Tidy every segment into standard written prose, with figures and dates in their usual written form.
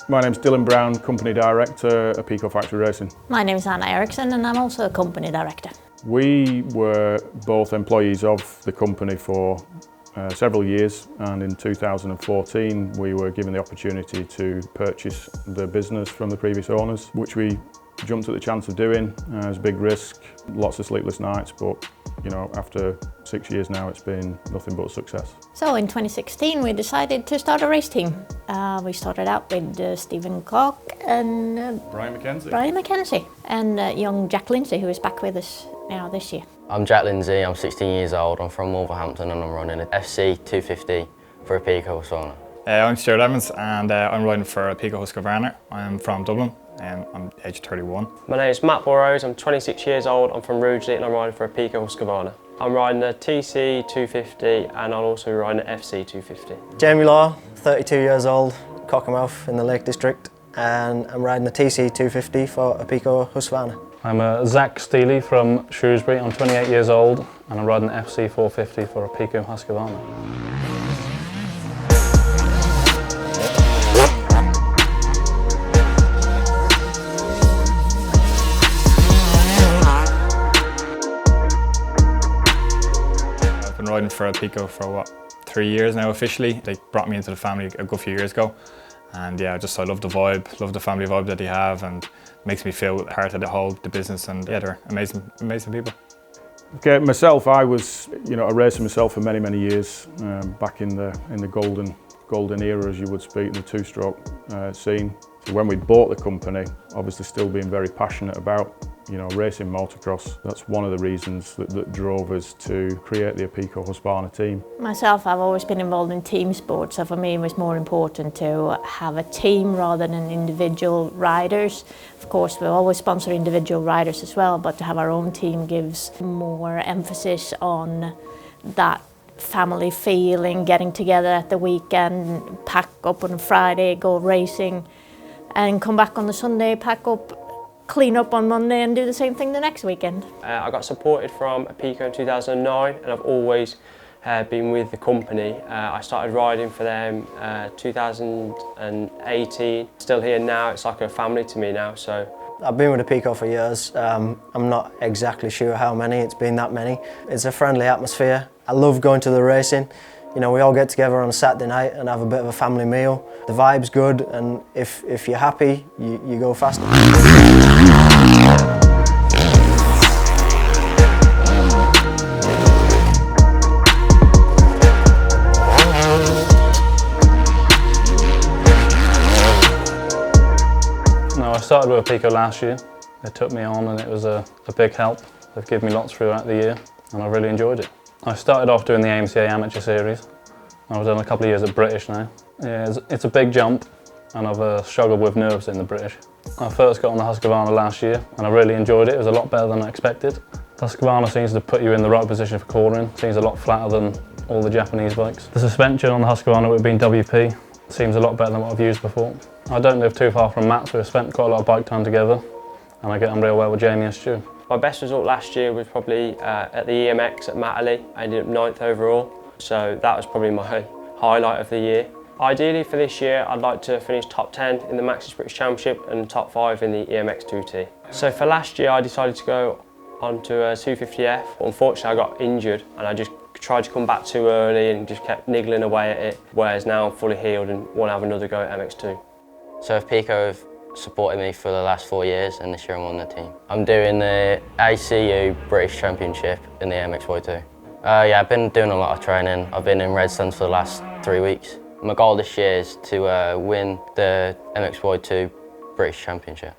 My name's Dylan Brown, Company Director at Apico Factory Racing. My name is Eriksson and I'm also a Company Director. We were both employees of the company for several years, and in 2014 we were given the opportunity to purchase the business from the previous owners, which we jumped at the chance of doing. It was a big risk, lots of sleepless nights, but you know, after 6 years now it's been nothing but a success. So in 2016 we decided to start a race team. We started out with Stephen Clark and Brian McKenzie and young Jack Lindsay, who is back with us now this year. I'm Jack Lindsay, I'm 16 years old, I'm from Wolverhampton and I'm running an FC 250 for Apico Husqvarna. I'm Stuart Edmonds and I'm riding for Apico Husqvarna. I'm from Dublin and I'm age 31. My name is Burrows, I'm 26 years old, I'm from Rugeley and I'm riding for Apico Husqvarna. I'm riding a TC 250 and I'll also be riding an FC 250. Jamie Law, 32 years old, Cockermouth in the Lake District, and I'm riding a TC 250 for Apico Husqvarna. I'm Zac Stealey from Shrewsbury. I'm 28 years old and I'm riding FC 450 for Apico Husqvarna. I've been riding for Apico for 3 years now officially. They brought me into the family a good few years ago. And yeah, I love the vibe, love the family vibe that they have, and it makes me feel part of the business, and yeah, they're amazing people. Okay, myself, I was a racer myself for many years, back in the golden era, as you would speak, in the two-stroke scene. So when we bought the company, obviously still being very passionate about racing motocross, that's one of the reasons that drove us to create the Apico Husqvarna team. Myself, I've always been involved in team sports, so for me it was more important to have a team rather than individual riders. Of course, we always sponsor individual riders as well, but to have our own team gives more emphasis on that family feeling, getting together at the weekend, pack up on a Friday, go racing, and come back on the Sunday, pack up, clean up on Monday and do the same thing the next weekend. I got supported from Apico in 2009 and I've always been with the company. I started riding for them 2018. Still here now, it's like a family to me now. So I've been with Apico for years. I'm not exactly sure how many, it's been that many. It's a friendly atmosphere. I love going to the racing. We all get together on a Saturday night and have a bit of a family meal. The vibe's good, and if you're happy, you go faster. No, I started with Apico last year. They took me on and it was a big help. They've given me lots throughout the year and I really enjoyed it. I started off doing the AMCA Amateur Series. I've done a couple of years at British now. Yeah, it's a big jump and I've struggled with nerves in the British. I first got on the Husqvarna last year and I really enjoyed it. It was a lot better than I expected. Husqvarna seems to put you in the right position for cornering. Seems a lot flatter than all the Japanese bikes. The suspension on the Husqvarna would have been WP. Seems a lot better than what I've used before. I don't live too far from Matt, so we've spent quite a lot of bike time together and I get on real well with Jamie and Stu. my best result last year was probably at the EMX at Matterley. I ended up 9th overall, so that was probably my highlight of the year. Ideally for this year, I'd like to finish top 10 in the Maxis British Championship and top 5 in the EMX 2T. So for last year, I decided to go onto a 250F. Unfortunately, I got injured and I just tried to come back too early and just kept niggling away at it, whereas now I'm fully healed and want to have another go at MX2. So Apico have supported me for the last 4 years and this year I'm on the team. I'm doing the ACU British Championship in the MXY2. Yeah, I've been doing a lot of training. I've been in Redstone for the last 3 weeks. My goal this year is to win the MXY2 British Championship.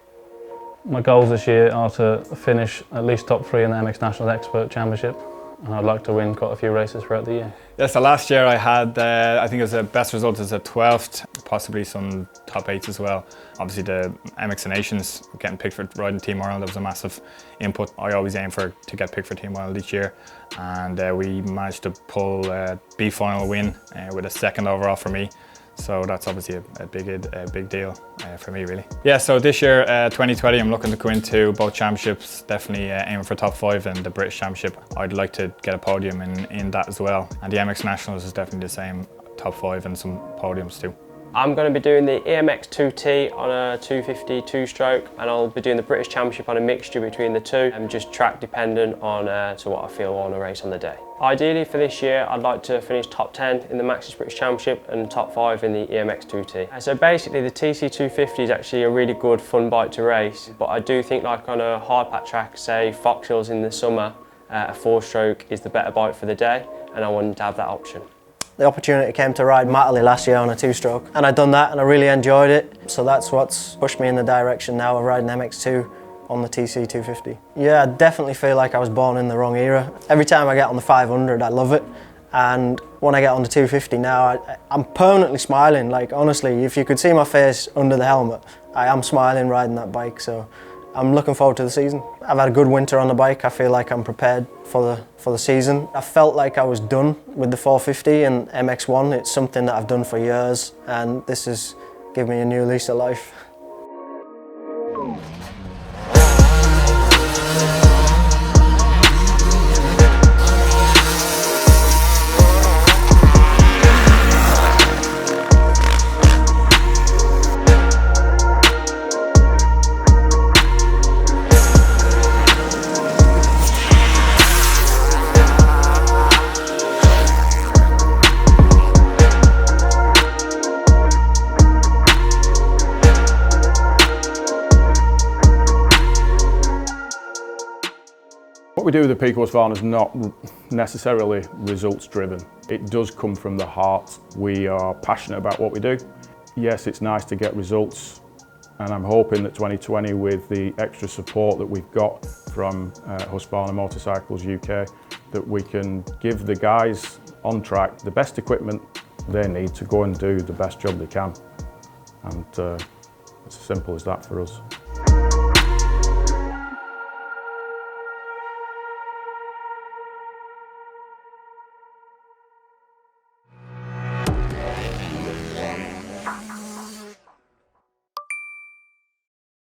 My goals this year are to finish at least top 3 in the MX National Expert Championship, and I'd like to win quite a few races throughout the year. Yeah, so last year I had, I think it was the best result as a 12th, possibly some top 8s as well. Obviously the MX Nations, getting picked for riding Team Ireland, that was a massive input. I always aim to get picked for Team Ireland each year, and we managed to pull a B final win with a 2nd overall for me. So that's obviously a big deal for me, really. Yeah, so this year, 2020, I'm looking to go into both championships, definitely aiming for top 5 in the British Championship. I'd like to get a podium in that as well. And the MX Nationals is definitely the same, top 5 and some podiums too. I'm going to be doing the EMX 2T on a 250 two-stroke, and I'll be doing the British Championship on a mixture between the two, and just track dependent on to what I feel I want to race on the day. Ideally for this year, I'd like to finish top 10 in the Maxxis British Championship and top 5 in the EMX 2T. So basically the TC 250 is actually a really good fun bike to race, but I do think like on a hard pack track, say Fox Hills in the summer, a 4-stroke is the better bike for the day, and I wanted to have that option. The opportunity came to ride Matterley last year on a 2-stroke, and I'd done that and I really enjoyed it. So that's what's pushed me in the direction now of riding MX2 on the TC 250. Yeah, I definitely feel like I was born in the wrong era. Every time I get on the 500, I love it. And when I get on the 250 now, I'm permanently smiling. Like honestly, if you could see my face under the helmet, I am smiling riding that bike. So I'm looking forward to the season. I've had a good winter on the bike. I feel like I'm prepared for the season. I felt like I was done with the 450 and MX1. It's something that I've done for years, and this has given me a new lease of life. What we do with Apico Husqvarna is not necessarily results driven. It does come from the heart. We are passionate about what we do. Yes, it's nice to get results, and I'm hoping that 2020, with the extra support that we've got from Husqvarna Motorcycles UK, that we can give the guys on track the best equipment they need to go and do the best job they can. And it's as simple as that for us.